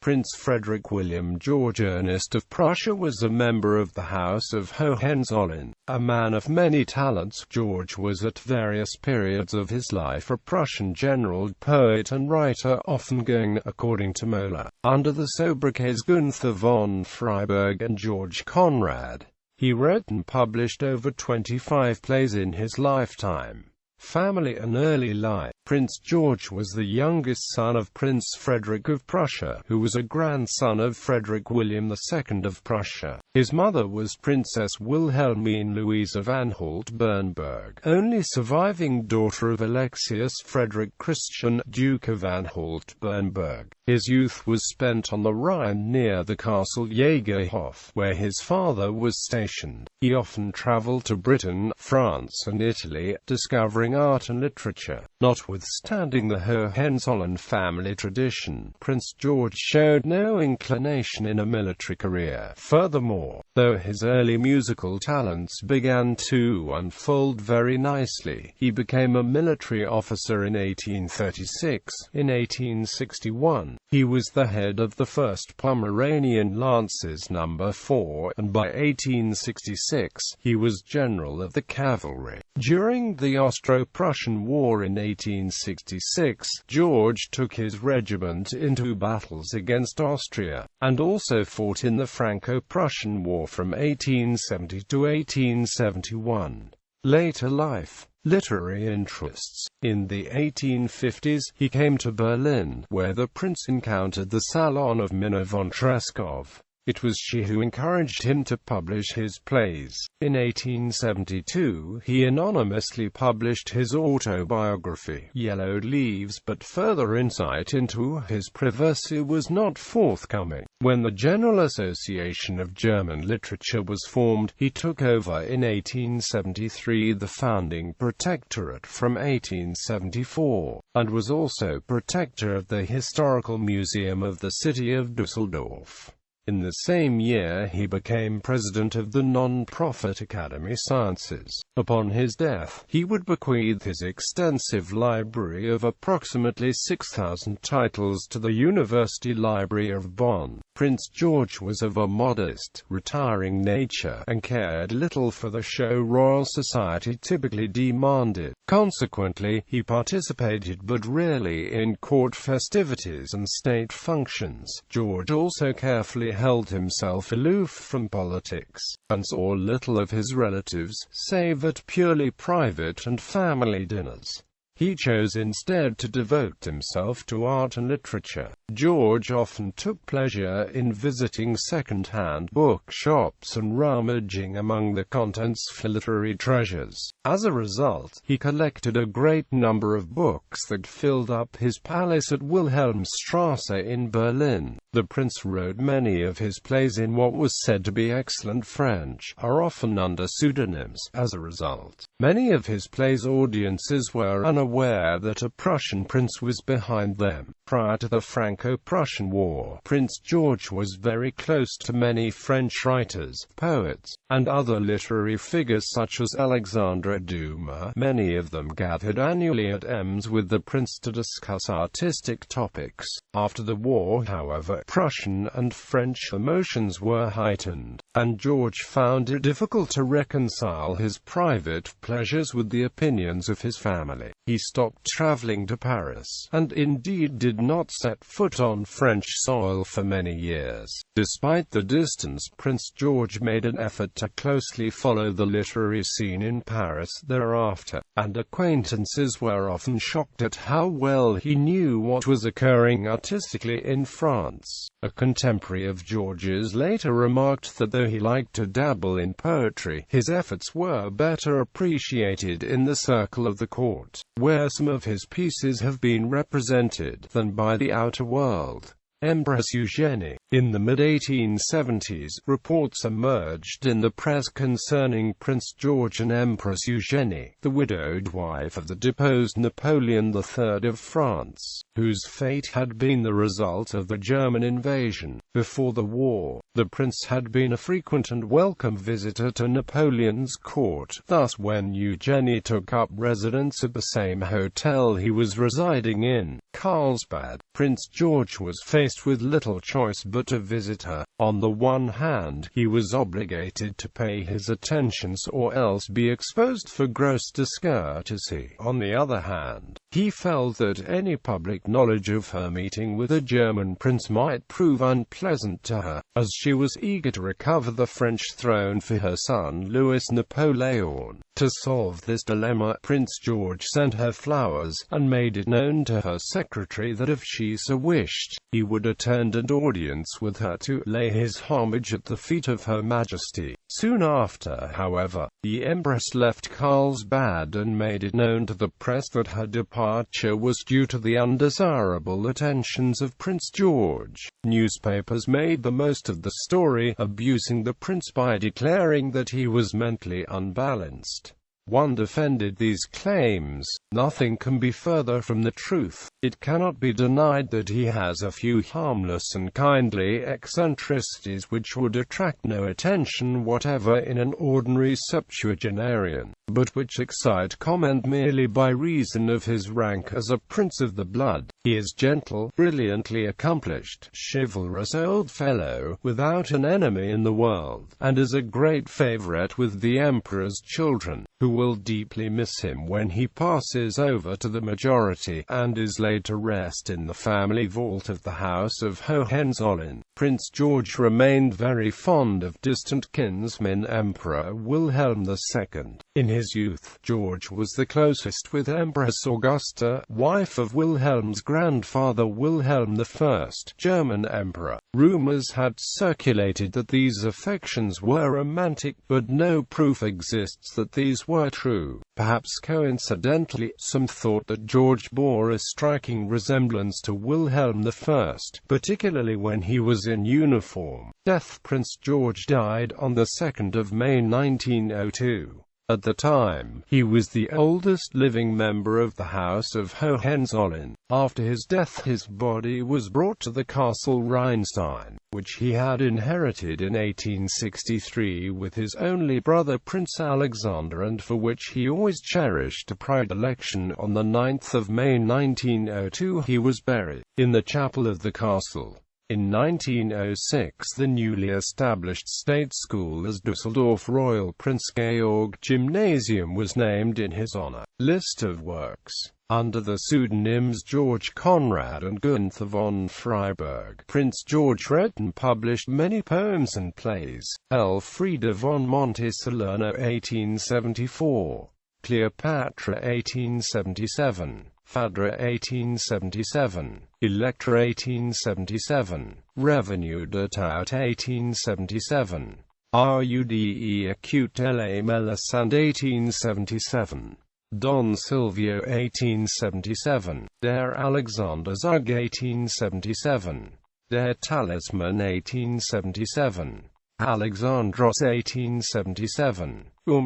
Prince Frederick William George Ernest of Prussia was a member of the House of Hohenzollern. A man of many talents, George was at various periods of his life a Prussian general, poet and writer, often going, according to Moeller, under the sobriquets Gunther von Freiberg and George Conrad. He wrote and published over 25 plays in his lifetime. Family and early life. Prince George was the youngest son of Prince Frederick of Prussia, who was a grandson of Frederick William II of Prussia. His mother was Princess Wilhelmine Louise of Anhalt-Bernburg, only surviving daughter of Alexius Frederick Christian, Duke of Anhalt-Bernburg. His youth was spent on the Rhine near the castle Jägerhof, where his father was stationed. He often traveled to Britain, France and Italy, discovering art and literature. Notwithstanding the Hohenzollern family tradition, Prince George showed no inclination in a military career. Furthermore, though his early musical talents began to unfold very nicely, he became a military officer in 1836. In 1861, he was the head of the 1st Pomeranian Lancers No. 4, and by 1866, he was general of the cavalry. During the Austro-Prussian War in 1866, George took his regiment into battles against Austria, and also fought in the Franco-Prussian War from 1870 to 1871. Later life. Literary interests. In the 1850s, he came to Berlin, where the prince encountered the salon of Minna von Treschow. It was she who encouraged him to publish his plays. In 1872, he anonymously published his autobiography, Yellowed Leaves, but further insight into his privacy was not forthcoming. When the General Association of German Literature was formed, he took over in 1873 the founding protectorate from 1874, and was also protector of the Historical Museum of the city of Düsseldorf. In the same year he became president of the non-profit Academy Sciences. Upon his death, he would bequeath his extensive library of approximately 6,000 titles to the University Library of Bonn. Prince George was of a modest, retiring nature, and cared little for the show royal society typically demanded. Consequently, he participated but rarely in court festivities and state functions. George also carefully held himself aloof from politics, and saw little of his relatives, save at purely private and family dinners. He chose instead to devote himself to art and literature. George often took pleasure in visiting second-hand bookshops and rummaging among the contents for literary treasures. As a result, he collected a great number of books that filled up his palace at Wilhelmstrasse in Berlin. The prince wrote many of his plays in what was said to be excellent French, are often under pseudonyms. As a result, many of his plays' audiences were unaware that a Prussian prince was behind them. Prior to the Franco-Prussian War, Prince George was very close to many French writers, poets, and other literary figures such as Alexandre Dumas. Many of them gathered annually at Ems with the prince to discuss artistic topics. After the war, however, Prussian and French emotions were heightened, and George found it difficult to reconcile his private pleasures with the opinions of his family. He stopped traveling to Paris, and indeed did not set foot on French soil for many years. Despite the distance, Prince George made an effort to closely follow the literary scene in Paris thereafter, and acquaintances were often shocked at how well he knew what was occurring artistically in France. A contemporary of George's later remarked that though he liked to dabble in poetry, his efforts were better appreciated in the circle of the court, where some of his pieces have been represented, than by the outer world. Empress Eugenie. In the mid-1870s, reports emerged in the press concerning Prince George and Empress Eugenie, the widowed wife of the deposed Napoleon III of France, whose fate had been the result of the German invasion. Before the war, The prince had been a frequent and welcome visitor to Napoleon's court. Thus, when Eugenie took up residence at the same hotel he was residing in, Carlsbad, Prince George was faced with little choice but to visit her. On the one hand, he was obligated to pay his attentions or else be exposed for gross discourtesy. On the other hand, he felt that any public knowledge of her meeting with a German prince might prove unpleasant to her, as she was eager to recover the French throne for her son Louis Napoleon. To solve this dilemma, Prince George sent her flowers, and made it known to her secretary that if she so wished, he would attend an audience with her to lay his homage at the feet of Her Majesty. Soon after, however, the Empress left Carlsbad and made it known to the press that her departure was due to the undesirable attentions of Prince George. Newspapers made the most of the story, abusing the prince by declaring that he was mentally unbalanced. One defended these claims. Nothing can be further from the truth. It cannot be denied that he has a few harmless and kindly eccentricities which would attract no attention whatever in an ordinary septuagenarian, but which excite comment merely by reason of his rank as a prince of the blood. He is gentle, brilliantly accomplished, chivalrous old fellow, without an enemy in the world, and is a great favorite with the emperor's children, who will deeply miss him when he passes over to the majority, and is laid to rest in the family vault of the House of Hohenzollern. Prince George remained very fond of distant kinsman Emperor Wilhelm II. In his youth, George was the closest with Empress Augusta, wife of Wilhelm's grandfather Wilhelm I, German emperor. Rumors had circulated that these affections were romantic, but no proof exists that these were true. Perhaps coincidentally, some thought that George bore a striking resemblance to Wilhelm I, particularly when he was in uniform. Death. Prince George died on the 2nd of May 1902. At the time, he was the oldest living member of the House of Hohenzollern. After his death his body was brought to the Castle Rheinstein, which he had inherited in 1863 with his only brother Prince Alexander, and for which he always cherished a predilection. On the 9th of May 1902 he was buried in the chapel of the castle. In 1906 the newly established state school as Düsseldorf Royal Prince Georg Gymnasium was named in his honor. List of works. Under the pseudonyms George Conrad and Gunther von Freiberg, Prince George wrote and published many poems and plays. Elfriede von Monte-Salerno 1874, Cleopatra 1877, Phaedra 1877, Electra 1877, Revenue de Tout 1877, Rude Acute La Melisande 1877, Don Silvio 1877, Der Alexanderzug 1877, Der Talisman 1877, Alexandros 1877,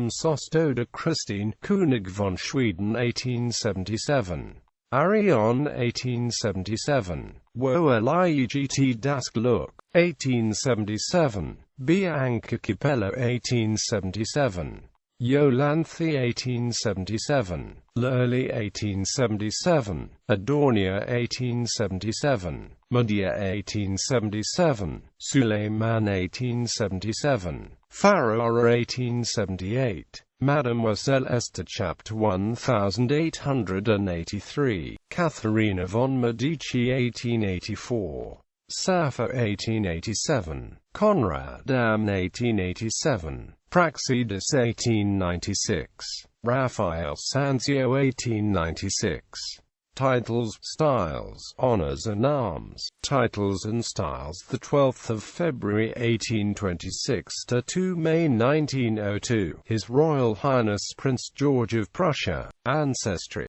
Sosto de Christine, König von Schweden 1877, Arion 1877, Wo Liegt das Glück 1877, Bianca Capello 1877, Yolanthe 1877, Lurley 1877, Adornia 1877, Medea 1877, Suleiman 1877, Farrar 1878, Mademoiselle Esther Chapter 1883, Katharina von Medici 1884, Sappho 1887, Conrad.He 1887, Praxedis 1896, Raphael Sanzio 1896. Titles, Styles, Honors and Arms. Titles and Styles. The 12th of February 1826 to 2 May 1902. His Royal Highness Prince George of Prussia. Ancestry.